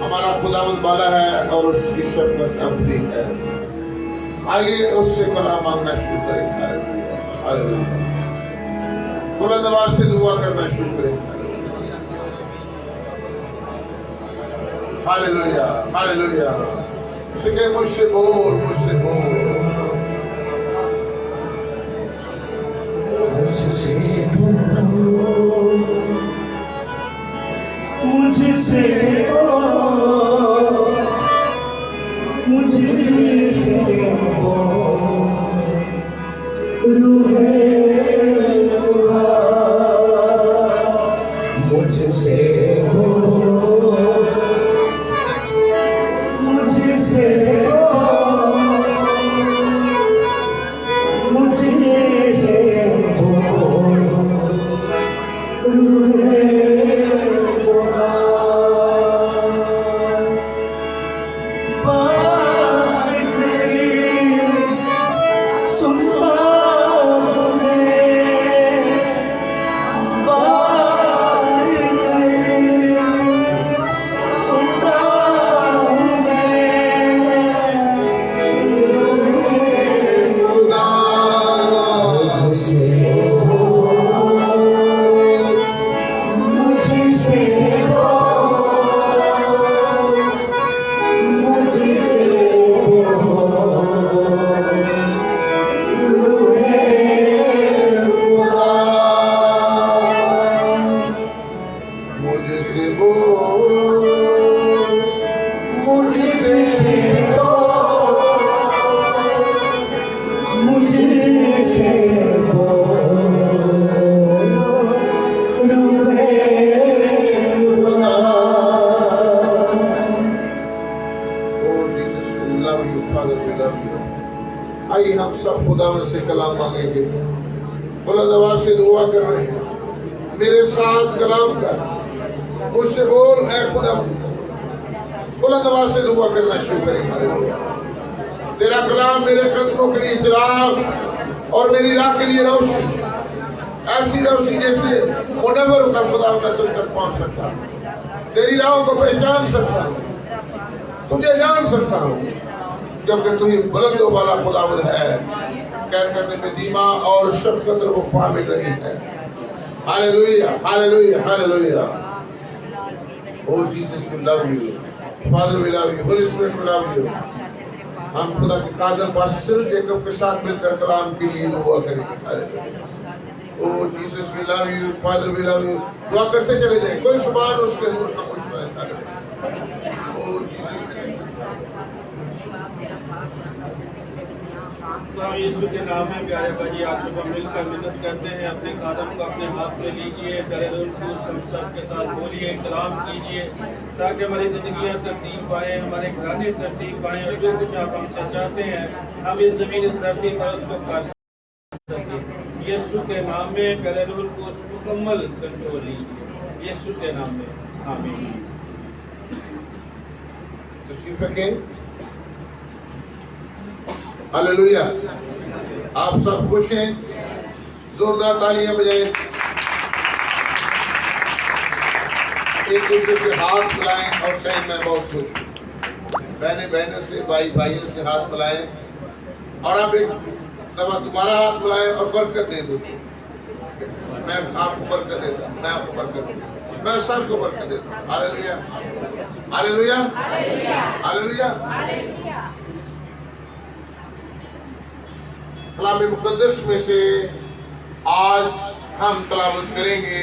ہمارا خداوند بالا ہے اور اس کی شفقت ابدی ہے. آئیے اس سے کلام مانگنا شروع کریں. بلند آواز سے دعا کرنا شروع کریں. Hallelujah hallelujah. اس کے مجھ سے بول، مجھ سے بول. مجھ سے بول، مجھ سے بول، مجھ سے بول، روح خدا مجھ سے بول، مجھ سے بول، مجھ سے بول، روح آئیے ہم سب خداوند سے کلام مانگیں گے. بلند آواز سے دعا کر رہے ہیں. میرے ساتھ کلام کر، مجھ سے بول اے خداوند. بلند آواز سے دعا کرنا شروع کریں. تیرا کلام میرے قدموں کے لیے چراغ اور میری راہ کے لیے روشنی. ایسی روشنی جیسے منور ہو کر خداوند میں تجھ تک پہنچ سکتا ہوں. تیری راہوں کو پہچان سکتا ہوں، تجھے جان سکتا ہوں، کیونکہ تو ہی بلند و بالا خداوند ہے. کہہ کرنے میں دیما اور شفقت و وفا میں غنی ہے. Hallelujah hallelujah hallelujah. Oh Jesus, we love you. Father, we love you. Holy Spirit, we love you. ہم خدا کے قادر پاسٹر جیکب کے ساتھ مل کر کلام کے لیے دعا کریں گے. Hallelujah. Oh Jesus, we love you. Father, we love you. دعا کرتے چلے جائیں. کوئی زبان اس کے حضور کا خوش رہے. Oh Jesus. یسوع کے نام میں پیارے بھائی آج صبح مل کر منت کرتے ہیں. اپنے خادم کو اپنے ہاتھ میں لیجئے. درِ القدس ہم سب کے ساتھ بولیے، کلام کیجئے تاکہ ہماری زندگیاں ترتیب پائیں، ہمارے گھرانے ترتیب پائیں، اور جو کچھ آپ ہم سے چاہتے ہیں ہم اس زمین اس دھرتی پر اس کو کر سکیں. یسوع کے نام میں درِ القدس مکمل کنٹرول لیجئے. یسوع کے نام میں آمین. تشریف رکھیں. ہاللویا. آپ سب خوش ہیں؟ زوردار تالیاں بجائیں. ایک دوسرے سے ہاتھ ملائیں اور کہیں میں بہت خوش ہوں. بہنیں بہنوں سے، بھائی بھائیوں سے ہاتھ ملائیں اور آپ ایک دفعہ تمہارا ہاتھ ملائیں اور برکت دیں دوسرے. میں آپ کو برکت دیتا ہوں، میں آپ کو برکت دیتا ہوں، میں سب کو برکت دیتا ہوں. Hallelujah hallelujah hallelujah. کلام مقدس میں سے آج ہم تلاوت کریں گے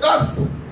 10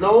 9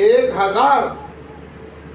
1000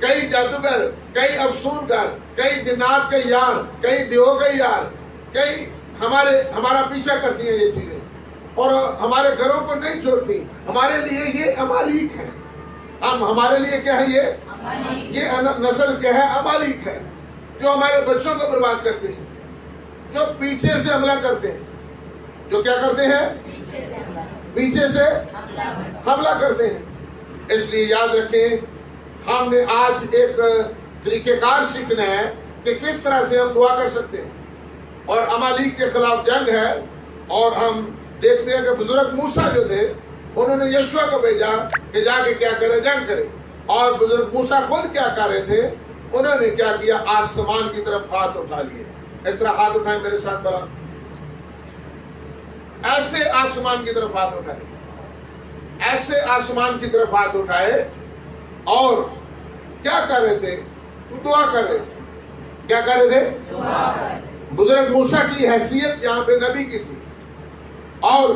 کئی جادوگر، کئی افسونگر، کئی جنات کے یار، کئی دیو کے یار، کئی ہمارا پیچھا کرتی ہیں یہ چیزیں، اور ہمارے گھروں کو نہیں چھوڑتی. ہمارے لیے یہ امالیک ہے. ہمارے لیے کیا ہے یہ نسل کیا ہے؟ امالیک ہے، جو ہمارے بچوں کو برباد کرتے ہیں، جو پیچھے سے حملہ کرتے ہیں. جو کیا کرتے ہیں؟ پیچھے سے حملہ کرتے ہیں. اس لیے یاد رکھیں، ہم نے آج ایک طریقہ کار سیکھنا ہے کہ کس طرح سے ہم دعا کر سکتے ہیں. اور امالیک کے خلاف جنگ ہے، اور ہم دیکھتے ہیں کہ بزرگ موسیٰ جو تھے انہوں نے یشوع کو بھیجا کہ جا کے کیا کرے؟ جنگ کرے. اور بزرگ موسیٰ خود کیا کر رہے تھے؟ انہوں نے کیا کیا؟ آسمان کی طرف ہاتھ اٹھا لیے. اس طرح ہاتھ اٹھائیں میرے ساتھ بڑا، ایسے آسمان کی طرف ہاتھ اٹھائے، ایسے آسمان کی طرف ہاتھ اٹھائے، اور کیا کر رہے تھے؟ دعا کر رہے تھے. کیا کر رہے تھے؟ بزرگ موسیٰ کی حیثیت یہاں پہ نبی کی تھی، اور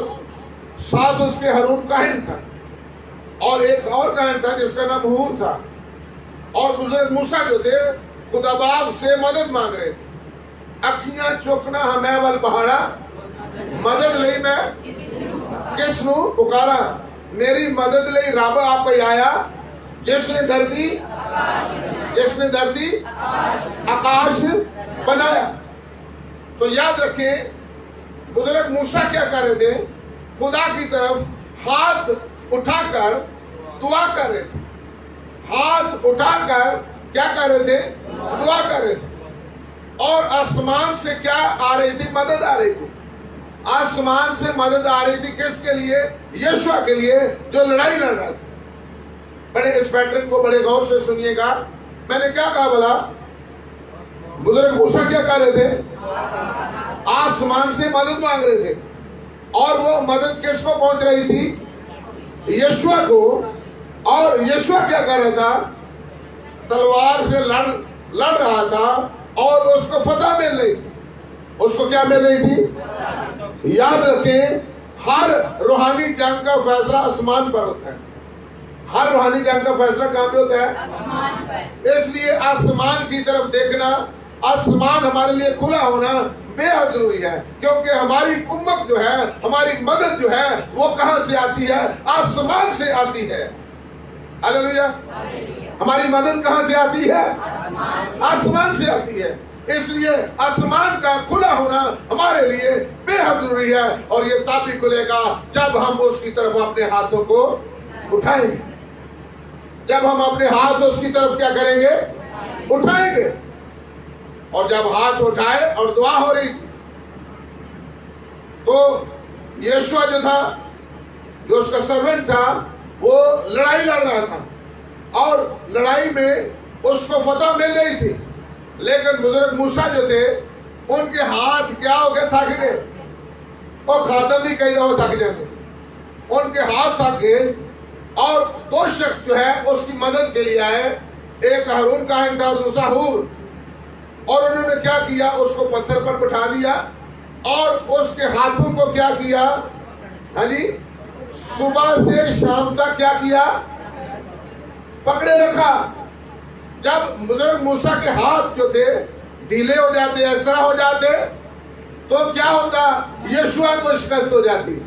ساتھ اس کے ہارون کاہن تھا، اور ایک اور کاہن تھا جس کا نام ہور تھا. اور بزرگ موسیٰ جو تھے خدا باپ سے مدد مانگ رہے تھے. اکھیاں چوکنا ہمیں ول پہاڑا، مدد لئی میں کس نو پکارا، میری مدد لئی رب آپ پہ آیا جس نے دھرتی آکاش بنایا. تو یاد رکھیں، بزرگ موسیٰ کیا کر رہے تھے؟ خدا کی طرف ہاتھ اٹھا کر دعا کر رہے تھے. ہاتھ اٹھا کر کیا کر رہے تھے؟ دعا کر رہے تھے. اور آسمان سے کیا آ رہی تھی؟ مدد آ رہی تھی. آسمان سے مدد آ رہی تھی کس کے لیے؟ یشوع کے لیے، جو لڑائی لڑ رہا تھا. بڑے اس پیٹرن کو بڑے غور سے سنیے گا. میں نے کیا کہا بھلا؟ بزرگ موسیٰ کیا کر رہے تھے؟ آسمان سے مدد مانگ رہے تھے. اور وہ مدد کس کو پہنچ رہی تھی؟ یشوع کو. اور یشوع کیا کر رہا تھا؟ تلوار سے لڑ رہا تھا، اور اس کو فتح مل رہی تھی. اس کو کیا مل رہی تھی؟ یاد رکھیں، ہر روحانی جنگ کا فیصلہ آسمان پر ہوتا ہے. ہر روحانی جنگ کا فیصلہ کہاں پہ ہوتا ہے؟ اس لیے آسمان کی طرف دیکھنا، آسمان ہمارے لیے کھلا ہونا بے حد ضروری ہے. کیونکہ ہماری امت جو ہے، ہماری مدد جو ہے، وہ کہاں سے آتی ہے؟ آسمان سے آتی ہے. ہاللیلویا. ہماری مدد کہاں سے آتی ہے؟ آسمان سے آتی ہے. اس لیے آسمان کا کھلا ہونا ہمارے لیے بے حد ضروری ہے. اور یہ تب بھی کھلے گا جب ہم اس کی طرف اپنے ہاتھوں کو اٹھائیں گے. جب ہم اپنے ہاتھ اس کی طرف کیا کریں گے؟ اٹھائیں گے. اور جب ہاتھ اٹھائے اور دعا ہو رہی تھی، تو یشوع جو تھا، جو اس کا سرونٹ تھا، وہ لڑائی لڑ رہا تھا، اور لڑائی میں اس کو فتح مل رہی تھی. لیکن بزرگ موسیٰ جو تھے، ان کے ہاتھ کیا ہو گئے؟ تھک گئے. اور خادم بھی کئی دفعہ تھک جاتے، ان کے ہاتھ تھک گئے. اور دو شخص جو ہے اس کی مدد کے لیے آئے. ایک ہارون کاہن تھا اور دوسرا ہور. اور انہوں نے کیا کیا؟ اس کو پتھر پر بٹھا دیا، اور اس کے ہاتھوں کو کیا کیا؟ ہاں جی، صبح سے شام تک کیا کیا؟ پکڑے رکھا. جب بزرگ موسیٰ کے ہاتھ جو تھے ڈھیلے ہو جاتے، اس طرح ہو جاتے، تو کیا ہوتا؟ یشوع کو شکست ہو جاتی،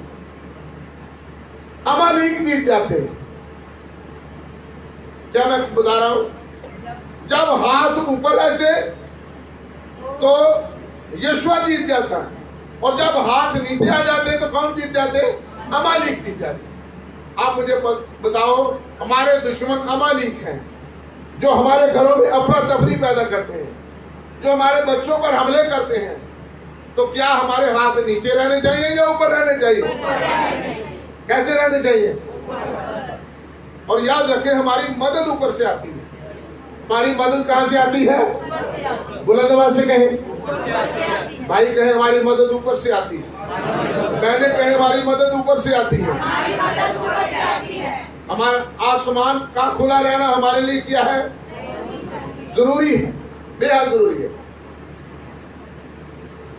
امالیک جیت جاتے. کیا میں بتا رہا ہوں؟ جب ہاتھ اوپر رہتے تو یشوع جیت جاتا، اور جب ہاتھ نیچے آ جاتے تو کون جیت جاتے؟ امالیک جیت جاتے. آپ مجھے بتاؤ، ہمارے دشمن امالیک ہیں جو ہمارے گھروں میں افراتفری پیدا کرتے ہیں، جو ہمارے بچوں پر حملے کرتے ہیں. تو کیا ہمارے ہاتھ نیچے رہنے چاہیے یا اوپر رہنے چاہیے؟ کیسے رہنے چاہیے؟ اور یاد رکھیں، ہماری مدد اوپر سے آتی ہے. ہماری مدد کہاں سے آتی ہے؟ بلند آواز سے کہیں. بھائی کہیں ہماری مدد اوپر سے آتی ہے. بہنیں کہیں ہماری مدد اوپر سے آتی ہے. ہمارا آسمان کا کھلا رہنا ہمارے لیے کیا ہے؟ ضروری ہے، بے حد ضروری ہے.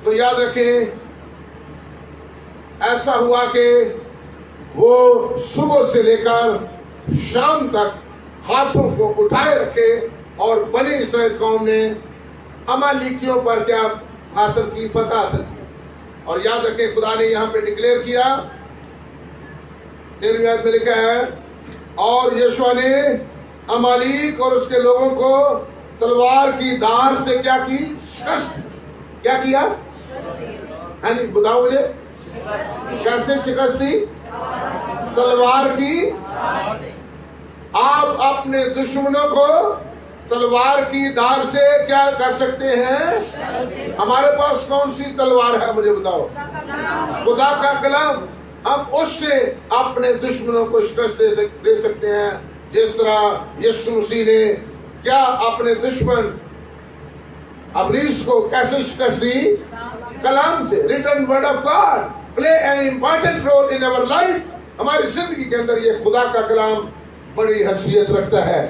تو یاد رکھیں، ایسا ہوا کہ وہ صبح سے لے کر شام تک ہاتھوں کو اٹھائے رکھے اور بنی اسرائیل قوم نے امالیکیوں پر کیا حاصل کی؟ فتح حاصل کی. اور یاد رکھیں خدا نے یہاں پہ ڈکلیئر کیا، روایت میں لکھا ہے اور یشوع نے امالیک اور اس کے لوگوں کو تلوار کی دھار سے کیا کی؟ شکست. کیا کیا؟ ہاں جی بتاؤ مجھے کیسے شکست دی؟ تلوار کی. آپ اپنے دشمنوں کو تلوار کی دھار سے کیا کر سکتے ہیں؟ ہمارے پاس کون سی تلوار ہے مجھے بتاؤ؟ خدا کا کلام. ہم اس سے اپنے دشمنوں کو شکست دے سکتے ہیں، جس طرح یسوع مسیح نے کیا اپنے دشمن ابلیس کو کیسے شکست دی؟ کلام سے. Written word of God play an important role in our life. ہماری زندگی کے اندر یہ خدا کا کلام بڑی حیثیت رکھتا ہے.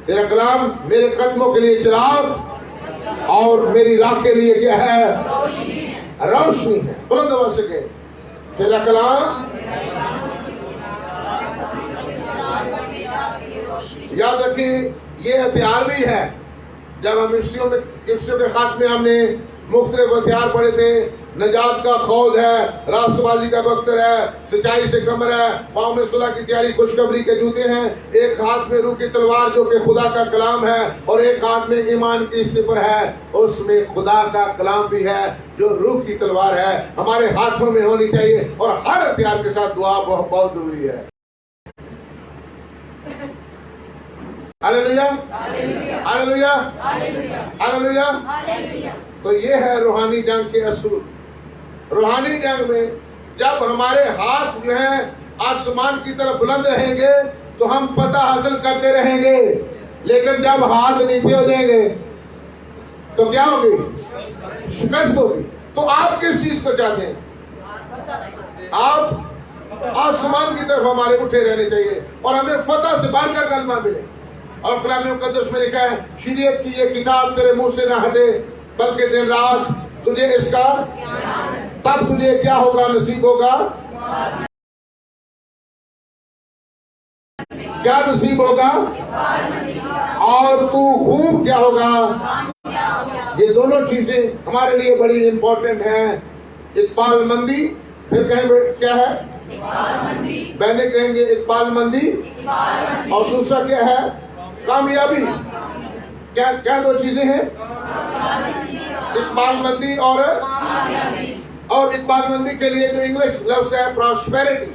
تیرا کلام میرے قدموں کے لیے چراغ اور میری راہ کے لیے کیا ہے؟ روشنی ہے. بلند آواز سے کہیں تیرا کلام. یاد رکھیں یہ ہتھیار بھی ہے. جب ہم افسیوں کے خاتمے ہم نے مختلف ہتھیار پڑھے تھے. نجات کا خود ہے، راست بازی کا بختر ہے، سچائی سے کمر ہے، پاؤں میں صلح کی تیاری، خوشخبری کے جوتے ہیں، ایک ہاتھ میں روح کی تلوار جو کہ خدا کا کلام ہے، اور ایک ہاتھ میں ایمان کی سپر ہے. اس میں خدا کا کلام بھی ہے جو روح کی تلوار ہے. ہمارے ہاتھوں میں ہونی چاہیے اور ہر ہتھیار کے ساتھ دعا بہت ضروری ہے. ہاللیلویا ہاللیلویا ہاللیلویا. تو یہ ہے روحانی جنگ کے اصول. روحانی جنگ میں جب ہمارے ہاتھ جو ہیں آسمان کی طرف بلند رہیں گے تو ہم فتح حاصل کرتے رہیں گے. لیکن جب ہاتھ نیچے ہو جائیں گے تو کیا ہوگی؟ شکست ہوگی. تو آپ کس چیز کو چاہتے ہیں؟ آپ آسمان کی طرف ہمارے اٹھے رہنے چاہیے اور ہمیں فتح سے بڑھ کر کلمہ ملے. اور کلام مقدس میں لکھا ہے شریعت کی یہ کتاب تیرے منہ سے نہ ہٹے بلکہ دن رات تجھے اس کا تب تجھے کیا ہوگا؟ نصیب ہوگا. کیا نصیب ہوگا؟ اور تو خوب کیا ہوگا؟ یہ دونوں چیزیں ہمارے لیے بڑی امپورٹنٹ ہیں. اقبال مندی، پھر کہیں کیا ہے؟ بہنیں کہیں گے اقبال مندی، اور دوسرا کیا ہے؟ کامیابی. کیا دو چیزیں ہیں؟ اقبال مندی اور اقبال مندی کے لیے جو انگلش لفظ ہے پراسپیرٹی،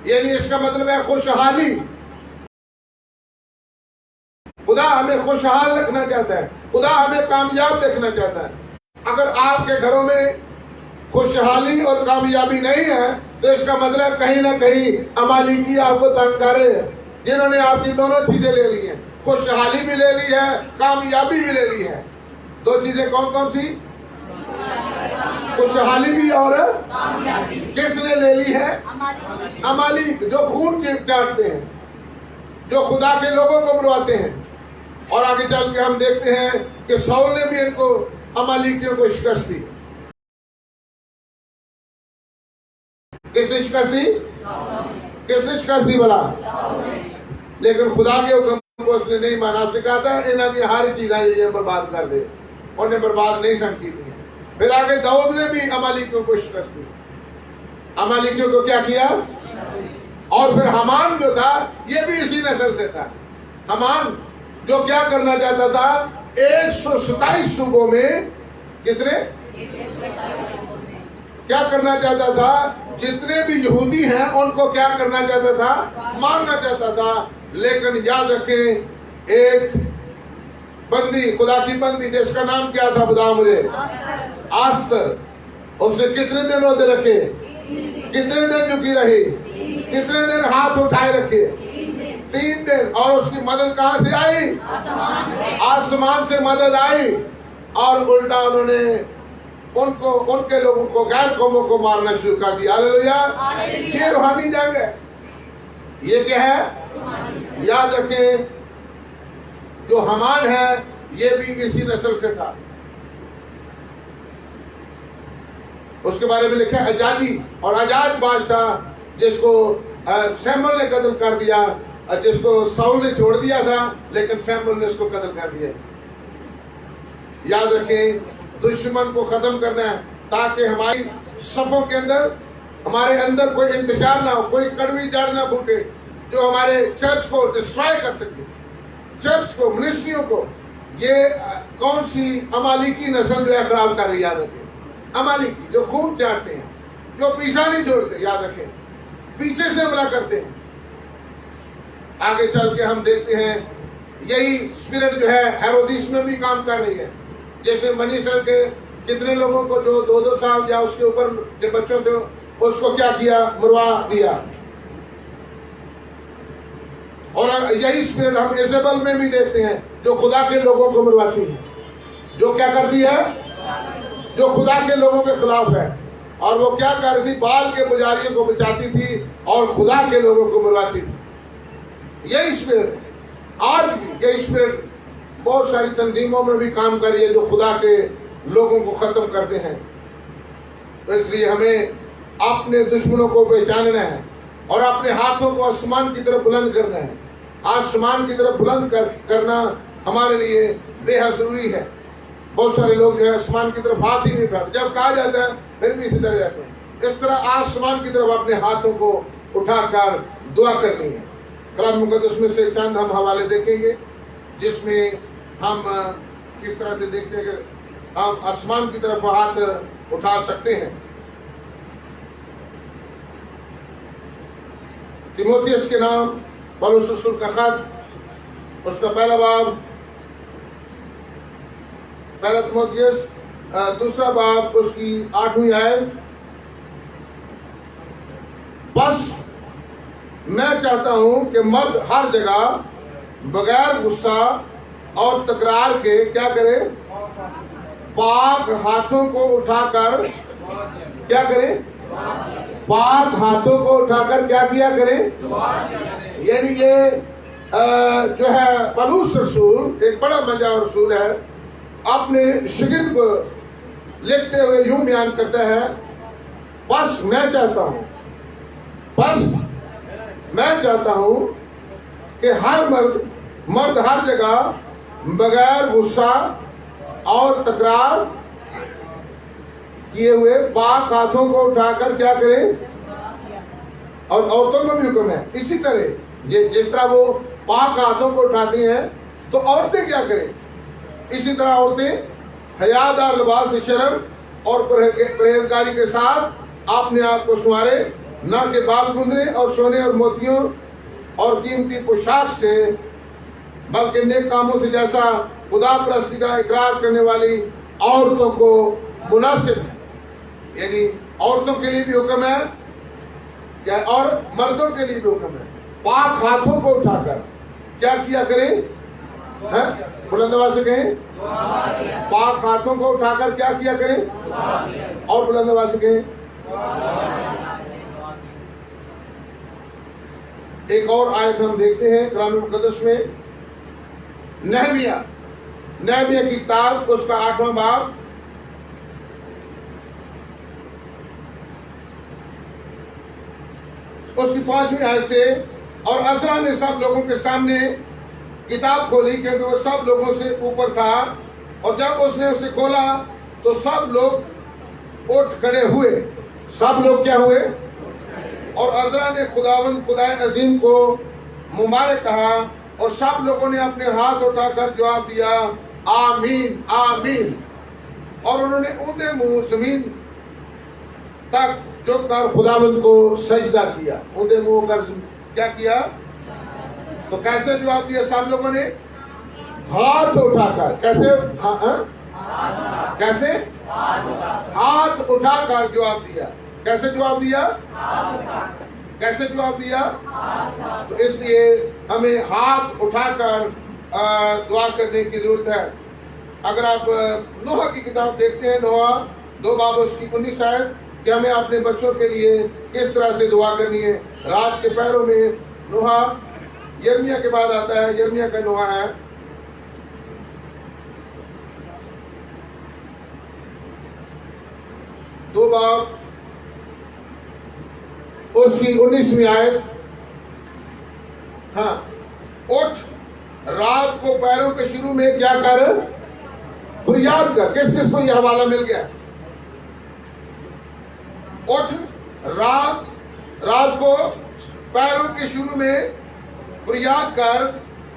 یعنی اس کا مطلب ہے خوشحالی. خدا ہمیں خوشحال رکھنا چاہتا ہے، خدا ہمیں کامیاب دیکھنا چاہتا ہے. اگر آپ کے گھروں میں خوشحالی اور کامیابی نہیں ہے تو اس کا مطلب کہیں نہ کہیں امالیکی آپ کو تنگ کر رہے ہیں، جنہوں نے آپ کی دونوں چیزیں لے لی ہیں. خوشحالی بھی لے لی ہے، کامیابی بھی لے لی ہے. دو چیزیں کون کون سی؟ خوشحالی بھی اور کس نے لے لی ہے؟ امالیک، جو خون چاٹتے ہیں، جو خدا کے لوگوں کو مرواتے ہیں. اور آگے چل کے ہم دیکھتے ہیں کہ سول نے بھی ان کو امالیکیوں کو شکست دی. کس نے شکست دی؟ کس نے شکست دی بلا؟ لیکن خدا کے حکم کو اس نے نہیں مانا. اس نے کہا تھا انہاں کی ہر چیزیں برباد کر دے، انہیں برباد نہیں سن کی تھی. پھر آگے داؤد نے بھی امالیکیوں کو شکست دی. امالیکیوں کو کیا کیا؟ اور پھر حمان جو تھا یہ بھی اسی نسل سے تھا. حمان جو کیا کرنا چاہتا تھا 127 صوبوں میں کتنے کیا کرنا چاہتا تھا؟ جتنے بھی یہودی ہیں ان کو کیا کرنا چاہتا تھا؟ مارنا چاہتا تھا. لیکن یاد رکھیں ایک بندی، خدا کی بندی جس کا نام کیا تھا بتاؤ مجھے؟ آستر. اس نے کتنے دن روزے رکھے؟ کتنے دن جھکی رہی؟ کتنے دن ہاتھ اٹھائے رکھے؟ 3 دن. اور اس کی مدد کہاں سے آئی؟ آسمان سے مدد آئی. اور الٹا انہوں نے ان کے لوگوں کو، غیر قوموں کو مارنا شروع کر دیا. ہاللیلویا. یہ روحانی جنگ ہے. یہ کیا ہے؟ یاد رکھیں جو حمان ہے یہ بھی اسی نسل سے تھا. اس کے بارے میں لکھا ہے حجاجی، اور حجاج بادشاہ جس کو سیمول نے قتل کر دیا، جس کو ساؤل نے چھوڑ دیا تھا لیکن سیمول نے اس کو قتل کر دیا۔ یاد رکھیں دشمن کو ختم کرنا ہے تاکہ ہماری صفوں کے اندر، ہمارے اندر کوئی انتشار نہ ہو، کوئی کڑوی جڑ نہ پھوٹے جو ہمارے چرچ کو ڈسٹرائے کر سکے، چرچ کو، منسٹریوں کو۔ یہ کون سی امالیکی نسل جو ہے خراب کر رہی ہے، یاد رکھیں، امالیکی جو خون چاٹتے ہیں، جو پیچھا نہیں چھوڑتے، یاد رکھیں، پیچھے سے حملہ کرتے ہیں۔ آگے چل کے ہم دیکھتے ہیں یہی اسپرٹ جو ہے ہیرودیس میں بھی کام کر رہی ہے۔ جیسے بنی اسرائیل کے کتنے لوگوں کو جو 2 سال یا اس کے اوپر جو بچوں تھے اس کو کیا کیا، مروا دیا۔ اور یہی اسپرٹ ہم ایزیبل میں بھی دیکھتے ہیں جو خدا کے لوگوں کو مرواتی ہے، جو کیا کرتی ہے، جو خدا کے لوگوں کے خلاف ہے۔ اور وہ کیا کر رہی تھی، بال کے پجاریوں کو بچاتی تھی اور خدا کے لوگوں کو مرواتی تھی۔ یہی اسپرٹ ہے، آج بھی یہی اسپرٹ بہت ساری تنظیموں میں بھی کام کر رہی ہے جو خدا کے لوگوں کو ختم کرتے ہیں۔ تو اس لیے ہمیں اپنے دشمنوں کو پہچاننا ہے اور اپنے ہاتھوں کو آسمان کی طرف بلند کرنا ہے۔ آسمان کی طرف بلند کرنا ہمارے لیے بے حد ضروری ہے۔ بہت سارے لوگ جو ہے آسمان کی طرف ہاتھ ہی نہیں اٹھاتے، جب کہا جاتا ہے پھر بھی اسی طرح جاتے ہیں۔ اس طرح آسمان کی طرف اپنے ہاتھوں کو اٹھا کر دعا کرنی ہے۔ کلام مقدس میں سے چند ہم حوالے دیکھیں گے جس میں ہم کس طرح سے دیکھتے ہیں کہ ہم آسمان کی طرف ہاتھ اٹھا سکتے ہیں۔ تیموتھیوس کے نام پولس رسول کا خط، اس کا پہلا باب، پہلا تیموتھیوس 2 باب، اس کی 8ویں آیت۔ بس میں چاہتا ہوں کہ مرد ہر جگہ بغیر غصہ اور تکرار کے کیا کرے، پاک ہاتھوں کو اٹھا کر کیا کرے، پاک ہاتھوں کو اٹھا کر کیا کیا کرے۔ یعنی یہ جو ہے پولس رسول ایک بڑا منجا رسول ہے، اپنے شاگرد کو لکھتے ہوئے یوں بیان کرتا ہے، بس میں چاہتا ہوں، بس میں چاہتا ہوں کہ ہر مرد ہر جگہ بغیر غصہ اور تکرار کیے ہوئے پاک ہاتھوں کو اٹھا کر کیا کرے، اور عورتوں کو بھی حکم ہے اسی طرح، جس طرح وہ پاک ہاتھوں کو اٹھاتی ہیں تو عورتیں کیا کریں، اسی طرح عورتیں حیادار لباس شرم اور پرہیزگاری کے ساتھ اپنے آپ کو سنوارے، نہ کہ بال گندرے اور سونے اور موتیوں اور قیمتی پوشاک سے، بلکہ نیک کاموں سے جیسا خدا پرستی کا اقرار کرنے والی عورتوں کو مناسب ہے۔ یعنی عورتوں کے لیے بھی حکم ہے کیا، اور مردوں کے لیے بھی حکم ہے، پاک ہاتھوں کو اٹھا کر کیا کیا کریں، بلند آواز سے کہیں، پاک ہاتھوں کو اٹھا کر کیا کیا کریں، اور بلند آواز سے کہیں۔ ایک اور آیت ہم دیکھتے ہیں کلام مقدس میں، نہمیہ کی کتاب، اس کا 8واں باب، اس کی 5ویں آیت سے، اور عزرا نے سب لوگوں کے سامنے کتاب کھولی کیونکہ وہ سب لوگوں سے اوپر تھا، اور جب اس نے اسے کھولا تو سب لوگ اٹھ کھڑے ہوئے، سب لوگ کیا ہوئے، اور عزرا نے خداوند خدائے عظیم کو مبارک کہا، اور سب لوگوں نے اپنے ہاتھ اٹھا کر جواب دیا، آمین آمین، اور انہوں نے اونچے منہ زمین تک جھک کر خداوند کو سجدہ کیا، اونچے منہ کر کیا کیا، تو کیسے جواب دیا سب لوگوں نے، ہاتھ اٹھا کر، کیسے، کیسے ہاتھ اٹھا کر جواب دیا، کیسے جواب دیا، کیسے جواب دیا، تو اس لیے ہمیں ہاتھ اٹھا کر دعا کرنے کی ضرورت ہے۔ اگر آپ نوح کی کتاب دیکھتے ہیں، نوح 2 باب اس کی 19 آیت، کہ ہمیں اپنے بچوں کے لیے کس طرح سے دعا کرنی ہے۔ رات کے پہروں میں نوح یرمیہ کے بعد آتا ہے، یرمیہ کا نوح ہے، دو باب اس کی 19ویں آیت. ہاں اٹھ رات کو پیروں کے شروع میں کیا کر فریاد کر. کس کس کو یہ حوالہ مل گیا؟ اٹھ رات کو پیروں کے شروع میں فریاد کر،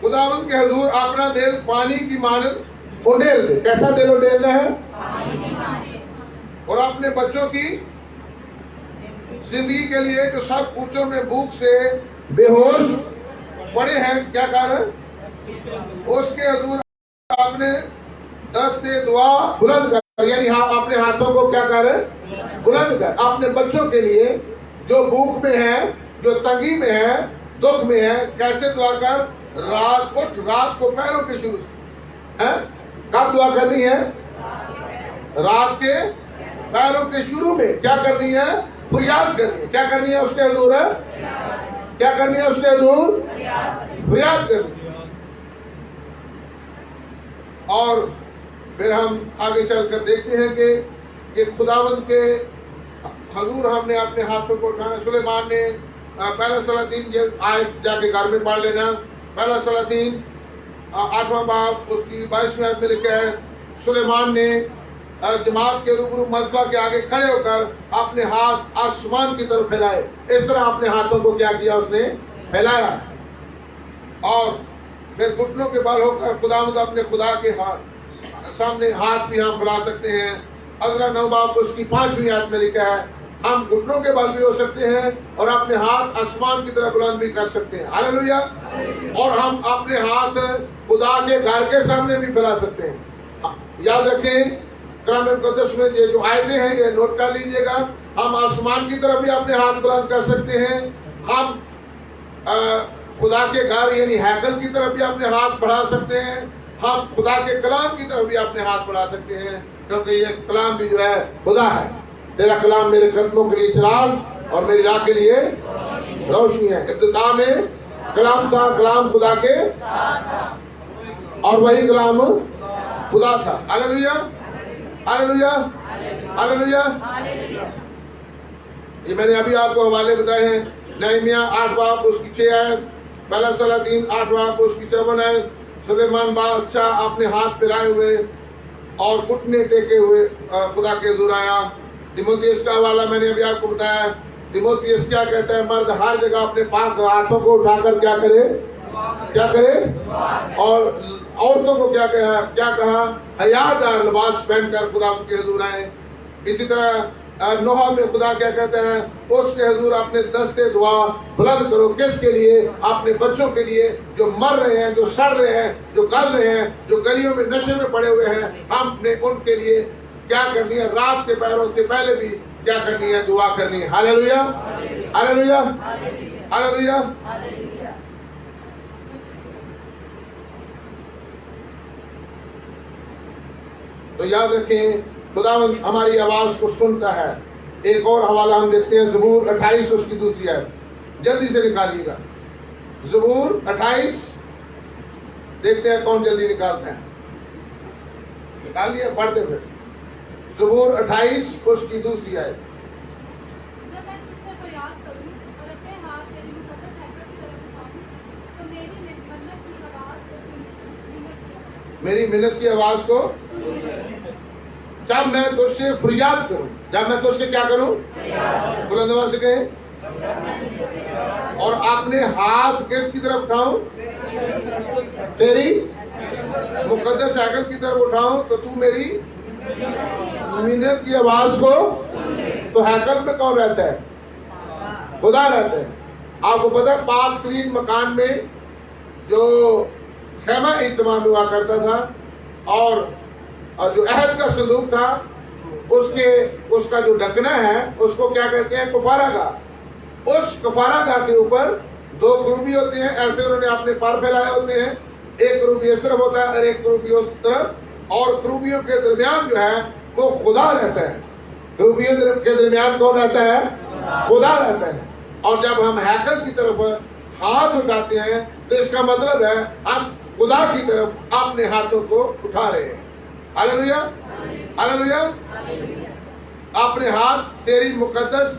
خداوند کے حضور اپنا دل پانی کی مانند اونڈیل دے. کیسا دل اونڈیلنا ہے؟ اور اپنے بچوں کی زندگی کے لیے جو سب کوچوں میں بھوک سے بے ہوش پڑے ہیں، کیا کر اس کے حضور اپنے دست دعا بلند کر. یعنی اپنے ہاتھوں کو کیا کر بلند کر اپنے بچوں کے لیے جو بھوک میں ہیں، جو تنگی میں ہیں، دکھ میں ہیں. کیسے دعا کر؟ رات کو پیروں کے شروع سے. کب دعا کرنی ہے؟ رات کے پیروں کے شروع میں کیا کرنی ہے؟ فریاد کرنی ہے. کیا کرنی ہے اس کے حضور؟ کیا کرنی ہے اس کے حضور؟ فریاد کرنی. اور پھر ہم آگے چل کر دیکھتے ہیں کہ خداوند کے حضور ہم نے اپنے ہاتھوں کو اٹھانا. سلیمان نے پہلا سلاطین یہ آیت جا کے گھر میں پڑھ لینا. پہلا سلاطین 8واں باب اس کی 22ویں آیت میں لکھا ہے، سلیمان نے جماعت کے روبرو مذبح کے آگے کھڑے ہو کر اپنے ہاتھ آسمان کی طرف پھیلائے. اس طرح اپنے ہاتھوں کو کیا کیا؟ اس نے پھیلایا. اور پھر گھٹنوں کے بل ہو کر خداوند اپنے خدا کے سامنے ہاتھ بھی ہم پھیلا سکتے ہیں. عزرا 9 باب اس کی 5ویں آیت میں لکھا ہے، ہم گھٹنوں کے بل بھی ہو سکتے ہیں اور اپنے ہاتھ آسمان کی طرف بلند بھی کر سکتے ہیں. ہاللیلویا. اور ہم اپنے ہاتھ خدا کے گھر کے سامنے بھی پھیلا سکتے ہیں. یاد رکھیں کلام مقدس میں یہ جو آیتیں ہیں یہ نوٹ کر لیجئے گا. ہم آسمان کی طرف بھی اپنے ہاتھ بلند کر سکتے ہیں. ہم خدا کے گھر یعنی ہیکل کی طرف بھی اپنے ہاتھ بڑھا سکتے ہیں. ہم خدا کے کلام کی طرف بھی اپنے ہاتھ بڑھا سکتے ہیں، کیونکہ یہ کلام بھی جو ہے خدا ہے. تیرا کلام میرے قدموں کے لیے چراغ اور میری راہ کے لیے روشنی ہے. ابتداء میں کلام تھا، کلام خدا کے اور وہی کلام خدا تھا. ہاللیلویا ہاللیلویا ہاللیلویا. یہ میں نے ابھی آپ کو حوالے بتائے ہیں. نہیمیہ 8 باب اس کی 6 آیت، پہلا سلاطین 8 باب اس کی 54 آیت. سلیمان بادشاہ اپنے ہاتھ پھیلائے ہوئے اور گھٹنے ٹیکے ہوئے خدا کے حضور آیا. تیموتھیوس کا حوالہ میں نے ابھی آپ کو بتایا. تیموتھیوس کیا کہتا ہے؟ مرد ہر جگہ اپنے پاک ہاتھوں کو اٹھا کر کیا کرے اور عورتوں کو کیا کہا؟ حیادار لباس پہن کر خدا کے حضور آئے. اسی طرح نوح میں خدا کیا کہتا ہے؟ اس کے حضور اپنے دستے دعا بلند کرو. کس کے لیے؟ اپنے بچوں کے لیے جو مر رہے ہیں، جو سڑ رہے ہیں، جو گل رہے ہیں، جو گلیوں میں نشے میں پڑے ہوئے ہیں. ہم نے ان کے لیے کیا کرنی ہے؟ رات کے پیروں سے پہلے بھی کیا کرنی ہے؟ دعا کرنی ہے. ہاللیلویا ہاللیلویا ہاللیلویا. تو یاد رکھیں خداوند ہماری آواز کو سنتا ہے. ایک اور حوالہ ہم دیکھتے ہیں، زبور 28 اس کی 2 آیت. جلدی سے نکالیے گا. زبور 28 دیکھتے ہیں کون جلدی نکالتے ہیں. نکال لیا؟ پڑھتے پھر. زبور 28 اس کی 2 آیت. میری منت کی آواز کو جب میں تجھ سے فریاد کروں. جب میں تجھ سے کیا کروں؟ بلند آواز سے کہیں. اور اپنے ہاتھ کس کی طرف اٹھاؤں؟ تیری مقدس ہیکل کی طرف اٹھاؤں تو تو میری منت کی آواز کو. تو ہیکل میں کون رہتا ہے؟ خدا رہتا ہے. آپ کو پتہ ہے پاک ترین مکان میں جو خیمہ اجتماع ہوا کرتا تھا اور جو عہد کا صندوق تھا اس کا جو ڈھکنا ہے اس کو کیا کہتے ہیں؟ کفارہ گاہ. اس کفارہ گاہ کے اوپر 2 کروبی ہوتے ہیں. ایسے انہوں نے اپنے پر پھیلائے ہوتے ہیں. ایک کروبی اس طرف ہوتا ہے اور ایک کروبی اس طرف. اور کروبیوں کے درمیان جو ہے وہ خدا رہتا ہے. کروبیوں کے درمیان کون رہتا ہے؟ خدا رہتا ہے. اور جب ہم ہیکل کی طرف ہاتھ اٹھاتے ہیں تو اس کا مطلب ہے ہم خدا کی طرف اپنے ہاتھوں کو اٹھا رہے ہیں. ہاللیلویا ہاللیلویا. اپنے ہاتھ تیری مقدس